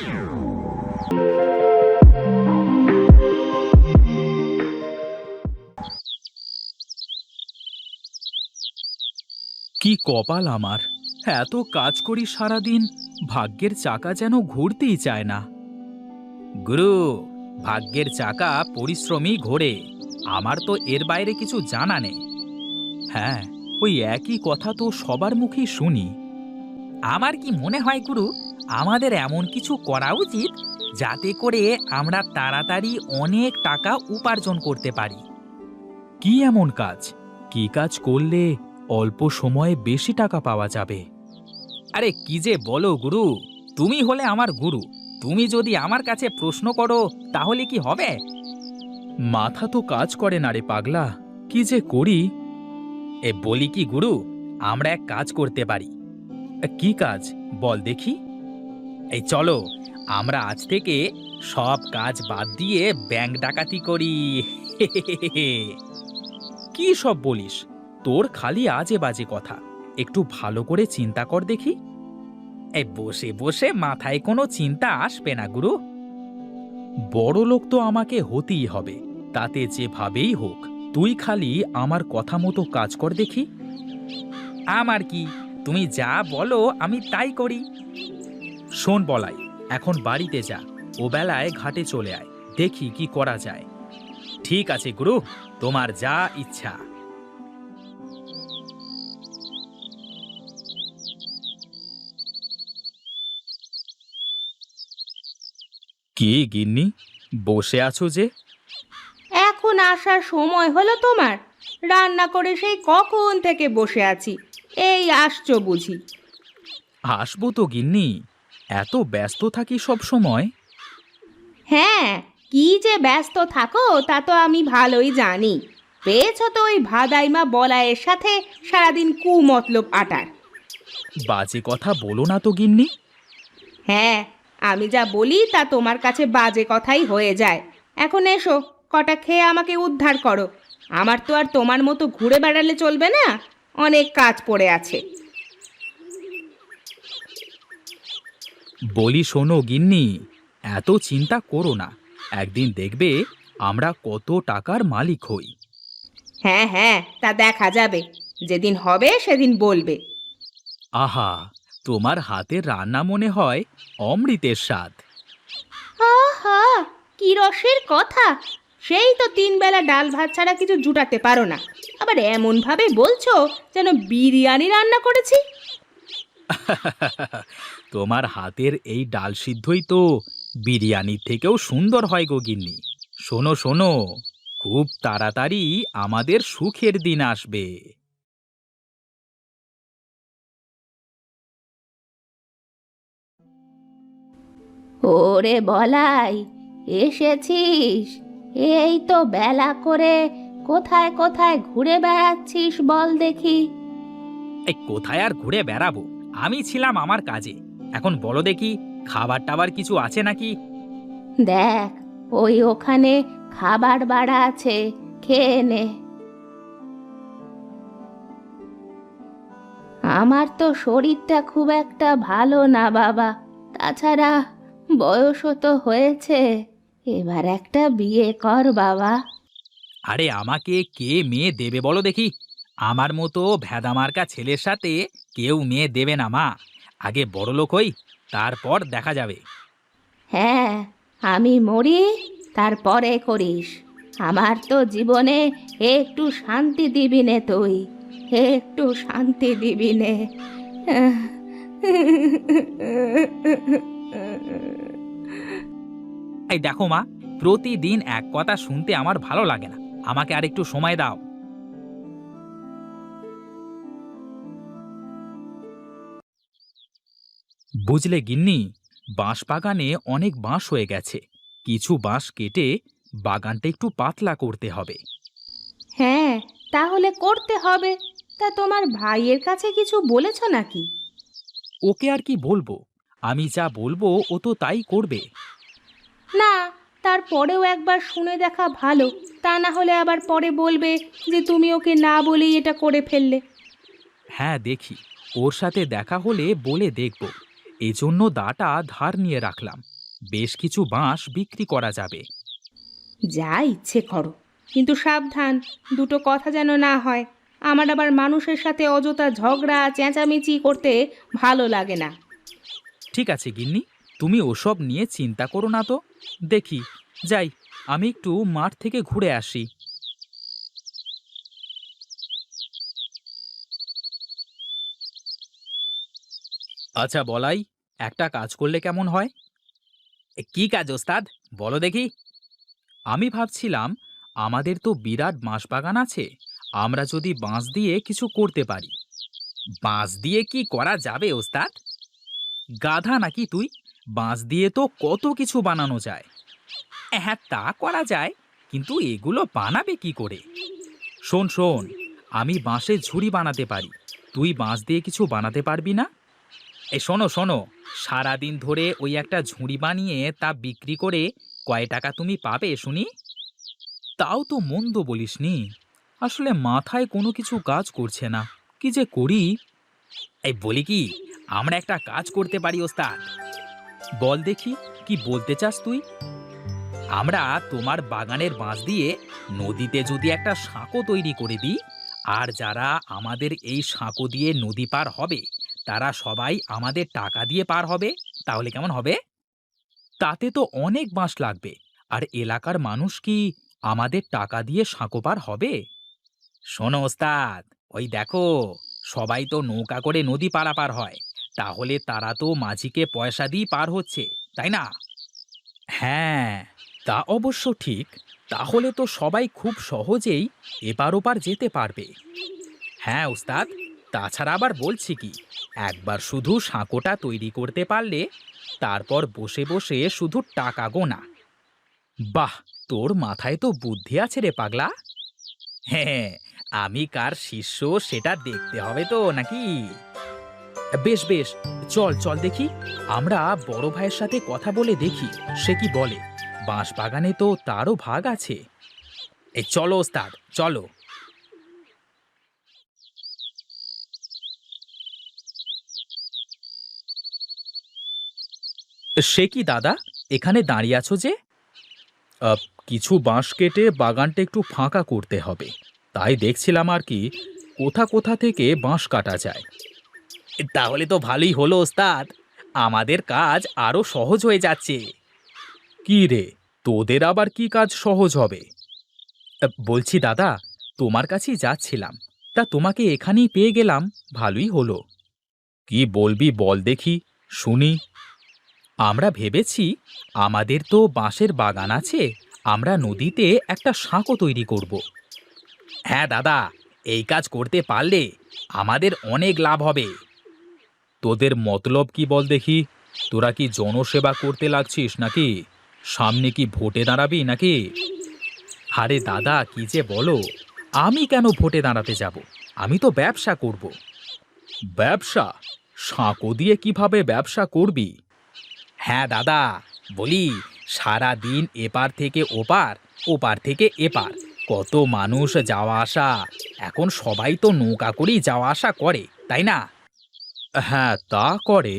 কি কপাল আমার! এত কাজ করি সারাদিন, ভাগ্যের চাকা যেন ঘুরতেই চায় না। গুরু, ভাগ্যের চাকা পরিশ্রমী ঘোরে। আমার তো এর বাইরে কিছু জানা নেই। হ্যাঁ, ওই একই কথা তো সবার মুখেই শুনি। আমার কি মনে হয় গুরু, আমাদের এমন কিছু করা উচিত যাতে করে আমরা তাড়াতাড়ি অনেক টাকা উপার্জন করতে পারি। কি এমন কাজ? কি কাজ করলে অল্প সময়ে বেশি টাকা পাওয়া যাবে? আরে কি যে বলো গুরু, তুমি হলে আমার গুরু। তুমি যদি আমার কাছে প্রশ্ন করো তাহলে কি হবে? মাথা তো কাজ করে না রে পাগলা, কি যে করি। বলি কি গুরু, আমরা এক কাজ করতে পারি। কি কাজ বল দেখি? এই চলো, আমরা আজ থেকে সব কাজ বাদ দিয়ে ব্যাংক ডাকাতি করি। কি সব বলিস? তোর খালি আজে বাজে কথা। একটু ভালো করে চিন্তা কর দেখি। এই বসে বসে মাথায় কোনো চিন্তা আসবে না গুরু। বড় লোক তো আমাকে হতেই হবে, তাতে যেভাবেই হোক। তুই খালি আমার কথা মতো কাজ কর দেখি। আমার কি, তুমি যা বলো আমি তাই করি। শোন বলাই, এখন বাড়িতে যা, ও বেলায় ঘাটে চলে আয়, দেখি কি করা যায়। ঠিক আছে গুরু, তোমার যা ইচ্ছা। কি গিন্নি, বসে আছো যে? এখন আসার সময় হলো তোমার? রান্না করে সেই কখন থেকে বসে আছি, এই আসছো বুঝি? আসবো তো গিন্নি, এত ব্যস্ত থাকি সব সময়। হ্যাঁ, কি যে ব্যস্ত থাকো তা তো আমি ভালোই জানি। পেয়েছো তো ওই ভাদাইমা বলাইয়ের সাথে সারাদিন কুমতলব আটার। বাজে কথা বলো না তো গিন্নি। হ্যাঁ, আমি যা বলি তা তোমার কাছে বাজে কথাই হয়ে যায়। এখন এসো, কটা খেয়ে আমাকে উদ্ধার করো। আমার তো আর তোমার মতো ঘুরে বেড়ালে চলবে না, অনেক কাজ পড়ে আছে। বলি শোনো গিন্নি, এত চিন্তা করো না। একদিন দেখবে আমরা কত টাকার মালিক হই। হ্যাঁ হ্যাঁ, তা দেখা যাবে, যেদিন হবে সেদিন বলবে। আহা, তোমার হাতের রান্না মনে হয় অমৃতের স্বাদ। আহা, কি রসের কথা! সেই তো 3 বেলা ডাল ভাত ছাড়া কিছু জুটাতে পারো না, আবার এমন ভাবে বলছো যেন বিরিয়ানি রান্না করেছি। তোমার হাতের এই ডাল সিদ্ধই তো বিরিয়ানির থেকেও সুন্দর হয় গো গিন্নি। শোনো শোনো, খুব তাড়াতাড়ি আমাদের সুখের দিন আসবে। ওরে বলাই, এসেছিস? এই তো বেলা করে কোথায় কোথায় ঘুরে বেড়াচ্ছিস বল দেখি। এই কোথায় আর ঘুরে বেড়াবো, আমি ছিলাম আমার কাজে। এখন বলো দেখি, খাবার টাবার কিছু আছে নাকি? দেখ, ওই ওখানে খাবার বাড়া আছে, খেয়ে নে। আমার তো শরীরটা খুব একটা ভালো না বাবা, তাছাড়া বয়সও তো হয়েছে, এবার একটা বিয়ে কর বাবা। আরে আমাকে কে মেয়ে দেবে বলো দেখি? আমার মতো ভেদামার্কা ছেলের সাথে কেউ মেয়ে দেবে না মা। আগে বড়লোক হই, তারপর দেখা যাবে। হ্যাঁ, আমি মরি তারপরে করিস। আমার তো জীবনে একটু শান্তি দিবি নে তুই, একটু শান্তি দিবি নে। এই দেখো মা, প্রতিদিন এক কথা শুনতে আমার ভালো লাগে না। আমাকে আর একটু সময় দাও। বুঝলে গিন্নি, বাঁশ বাগানে অনেক বাঁশ হয়ে গেছে। কিছু বাঁশ কেটে বাগানটা একটু পাতলা করতে হবে। হ্যাঁ, তাহলে করতে হবে। তা তোমার ভাইয়ের কাছে কিছু বলেছো নাকি? ওকে আর কি বলবো, আমি যা বলবো ও তো তাই করবে। না, তারপরেও একবার শুনে দেখা ভালো, তা না হলে আবার পরে বলবে যে তুমি ওকে না বলেই এটা করে ফেললে। হ্যাঁ দেখি, ওর সাথে দেখা হলে বলে দেখব। এজন্য দাটা ধার নিয়ে রাখলাম। বেশ কিছু বাঁশ বিক্রি করা যাবে। যা ইচ্ছে করো, কিন্তু সাবধান, দুটো কথা যেন না হয়। আমার আবার মানুষের সাথে অযথা ঝগড়া চেঁচামেচি করতে ভালো লাগে না। ঠিক আছে গিন্নি, তুমি ওসব নিয়ে চিন্তা করো না তো। দেখি, যাই, আমি একটু মাঠ থেকে ঘুরে আসি। আচ্ছা বলাই, একটা কাজ করলে কেমন হয়? কি কাজ ওস্তাদ, বলো দেখি। আমি ভাবছিলাম, আমাদের তো বিরাট বাঁশ বাগান আছে, আমরা যদি বাঁশ দিয়ে কিছু করতে পারি। বাঁশ দিয়ে কি করা যাবে ওস্তাদ? গাধা নাকি তুই? বাঁশ দিয়ে তো কত কিছু বানানো যায়। হ্যাঁ, তা করা যায়, কিন্তু এগুলো বানাবে কি করে? শোন শোন, আমি বাঁশের ঝুড়ি বানাতে পারি, তুই বাঁশ দিয়ে কিছু বানাতে পারবি না? এই শোনো শোনো, সারাদিন ধরে ওই একটা ঝুড়ি বানিয়ে তা বিক্রি করে কয় টাকা তুমি পাবে শুনি? তাও তো মন্দ বলিসনি। আসলে মাথায় কোনো কিছু কাজ করছে না, কি যে করি। এই বলি কি, আমরা একটা কাজ করতে পারি ওস্তাদ। বল দেখি, কি বলতে চাস তুই? আমরা তোমার বাগানের বাঁশ দিয়ে নদীতে যদি একটা সাঁকো তৈরি করে দিই, আর যারা আমাদের এই সাঁকো দিয়ে নদী পার হবে তারা সবাই আমাদের টাকা দিয়ে পার হবে, তাহলে কেমন হবে? তাতে তো অনেক বাঁশ লাগবে, আর এলাকার মানুষ কি আমাদের টাকা দিয়ে সাঁকো পার হবে? শোনো ওস্তাদ, ওই দেখো, সবাই তো নৌকা করে নদী পারাপার হয়, তাহলে তারা তো মাঝিকে পয়সা দিয়ে পার হচ্ছে, তাই না? হ্যাঁ, তা অবশ্য ঠিক। তাহলে তো সবাই খুব সহজেই এপার ওপার যেতে পারবে। হ্যাঁ ওস্তাদ, তাছাড়া আবার বলছি কি, একবার শুধু সাঁকোটা তৈরি করতে পারলে তারপর বসে বসে শুধু টাকা গোনা। বাহ, তোর মাথায় তো বুদ্ধি আছে রে পাগলা। হ্যাঁ, আমি কার শিষ্য সেটা দেখতে হবে তো নাকি? বেশ বেশ, চল চল দেখি, আমরা বড় ভাইয়ের সাথে কথা বলে দেখি সে কি বলে। বাঁশ বাগানে তো তারও ভাগ আছে। এই চলো ওস্তাদ, চলো। সে কি দাদা, এখানে দাঁড়িয়ে আছো যে? কিছু বাঁশ কেটে বাগানটা একটু ফাঁকা করতে হবে, তাই দেখছিলাম আর কি, কোথা কোথা থেকে বাঁশ কাটা যায়। তাহলে তো ভালোই হলো ওস্তাদ, আমাদের কাজ আরো সহজ হয়ে যাচ্ছে। কি রে, তোদের আবার কি কাজ সহজ হবে? বলছি দাদা, তোমার কাছেই যাচ্ছিলাম, তা তোমাকে এখানেই পেয়ে গেলাম, ভালোই হলো। কি বলবি বল দেখি, শুনি। আমরা ভেবেছি, আমাদের তো বাঁশের বাগান আছে, আমরা নদীতে একটা সাঁকো তৈরি করব। হ্যাঁ দাদা, এই কাজ করতে পারলে আমাদের অনেক লাভ হবে। তোদের মতলব কি বল দেখি? তোরা কি জনসেবা করতে লাগছিস নাকি? সামনে কি ভোটে দাঁড়াবি নাকি? আরে দাদা, কি যে বলো, আমি কেন ভোটে দাঁড়াতে যাব? আমি তো ব্যবসা করব। ব্যবসা? সাঁকো দিয়ে কিভাবে ব্যবসা করবি? হ্যাঁ দাদা, বলি, সারা দিন এপার থেকে ওপার, ওপার থেকে এপার, কত মানুষ যাওয়া আসা, এখন সবাই তো নৌকা করেই যাওয়া আসা করে, তাই না? হ্যাঁ, তা করে।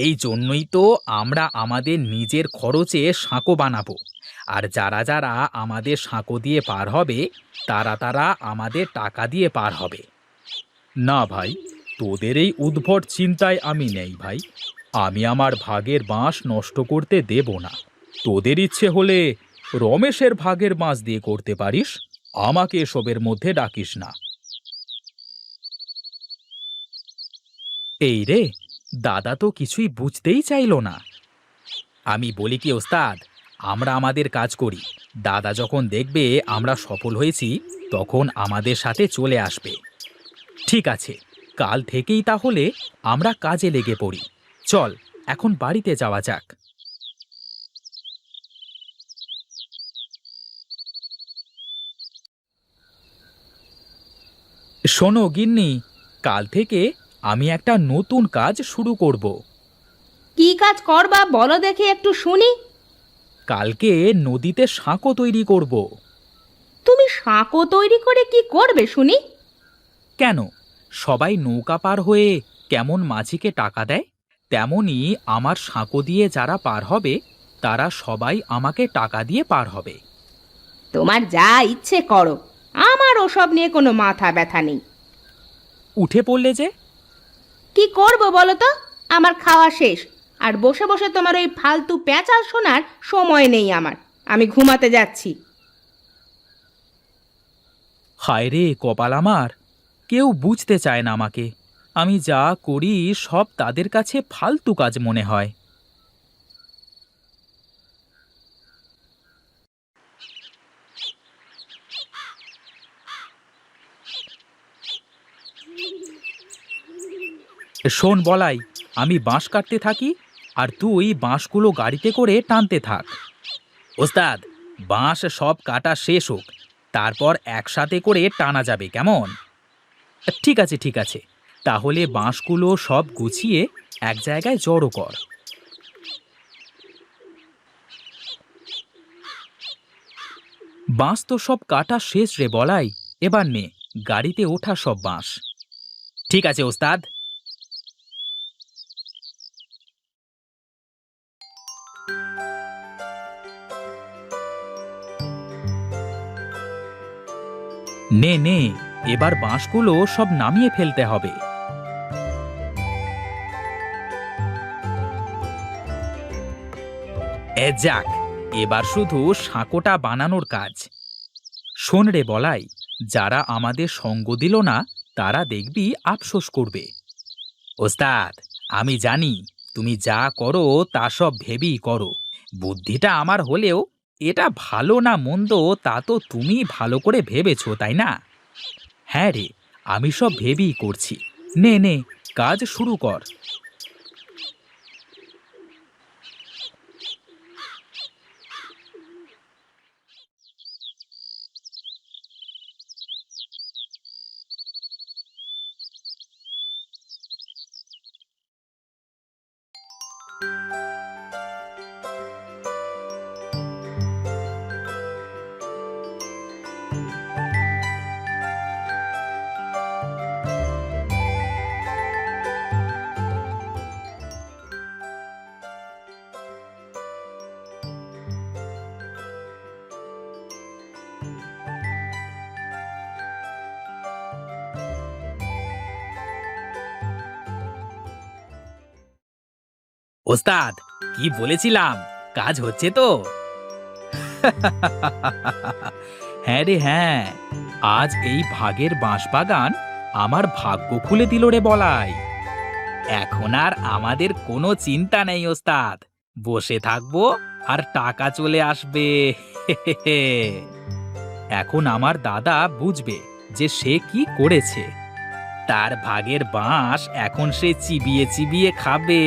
এই জন্যই তো আমরা আমাদের নিজের খরচে সাঁকো বানাবো, আর যারা যারা আমাদের সাঁকো দিয়ে পার হবে তারা তারা আমাদের টাকা দিয়ে পার হবে। না ভাই, তোদের এই উদ্ভট চিন্তায় আমি নেই ভাই। আমি আমার ভাগের বাঁশ নষ্ট করতে দেব না। তোদের ইচ্ছে হলে রমেশের ভাগের বাঁশ দিয়ে করতে পারিস, আমাকে এসবের মধ্যে ডাকিস না। এই রে, দাদা তো কিছুই বুঝতেই চাইলো না। আমি বলি কি ওস্তাদ, আমরা আমাদের কাজ করি, দাদা যখন দেখবে আমরা সফল হয়েছি তখন আমাদের সাথে চলে আসবে। ঠিক আছে, কাল থেকেই তাহলে আমরা কাজে লেগে পড়ি। চল, এখন বাড়িতে যাওয়া যাক। শোনো গিন্নি, কাল থেকে আমি একটা নতুন কাজ শুরু করব। কি কাজ করবা বলো দেখি একটু শুনি। কালকে নদীতে সাঁকো তৈরি করব। তুমি সাঁকো তৈরি করে কি করবে শুনি? কেন, সবাই নৌকা পার হয়ে কেমন মাঝিকে টাকা দেয়, তেমনি আমার সাঁকো দিয়ে যারা পার হবে তারা সবাই আমাকে টাকা দিয়ে পার হবে। তোমার যা ইচ্ছে করো, আমার ওসব নিয়ে কোনো মাথা ব্যথা নেই। উঠে পড়লে যে? কি করব বলো তো, আমার খাওয়া শেষ, আর বসে বসে তোমার ওই ফালতু প্যাঁচাল শোনার সময় নেই আমার। আমি ঘুমাতে যাচ্ছি। হায় রে কপাল আমার, কেউ বুঝতে চায় না আমাকে। আমি যা করি সব তাদের কাছে ফালতু কাজ মনে হয়। শোন বলাই, আমি বাঁশ কাটতে থাকি আর তুই বাঁশগুলো গাড়িতে করে টানতে থাক। ওস্তাদ, বাঁশ সব কাটা শেষ হোক, তারপর একসাথে করে টানা যাবে, কেমন? ঠিক আছে ঠিক আছে, তাহলে বাঁশগুলো সব গুছিয়ে এক জায়গায় জড়ো কর। বাঁশ তো সব কাটা শেষ রে বলাই, এবার নে গাড়িতে ওঠা সব বাঁশ। ঠিক আছে ওস্তাদ। নে নে, এবার বাঁশগুলো সব নামিয়ে ফেলতে হবে। যাক, এবার শুধু সাঁকোটা বানানোর কাজ। শোন রে বলাই, যারা আমাদের সঙ্গ দিল না তারা দেখবি আফসোস করবে। ওস্তাদ, আমি জানি তুমি যা করো তা সব ভেবেই করো। বুদ্ধিটা আমার হলেও এটা ভালো না মন্দ তা তো তুমি ভালো করে ভেবেছো, তাই না? হ্যাঁ রে, আমি সব ভেবেই করছি। নে নে, কাজ শুরু কর। ওস্তাদ, কি বলেছিলাম, কাজ হচ্ছে তো? হ্যাঁ রে হ্যাঁ, আজ এই ভাগের বাঁশবাগান আমার ভাগ্য খুলে দিল রে বলাই। এখন আর আমাদের কোনো চিন্তা নেই ওস্তাদ, বসে থাকবো আর টাকা চলে আসবে। এখন আমার দাদা বুঝবে যে সে কি করেছে। তার ভাগের বাঁশ এখন সে চিবিয়ে চিবিয়ে খাবে।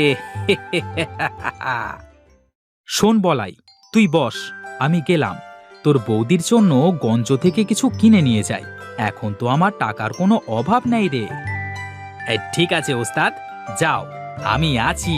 শোন বলাই, তুই বস, আমি গেলাম। তোর বৌদির জন্য গঞ্জ থেকে কিছু কিনে নিয়ে যাই। এখন তো আমার টাকার কোনো অভাব নেই রে। ঠিক আছে ওস্তাদ, যাও, আমি আছি।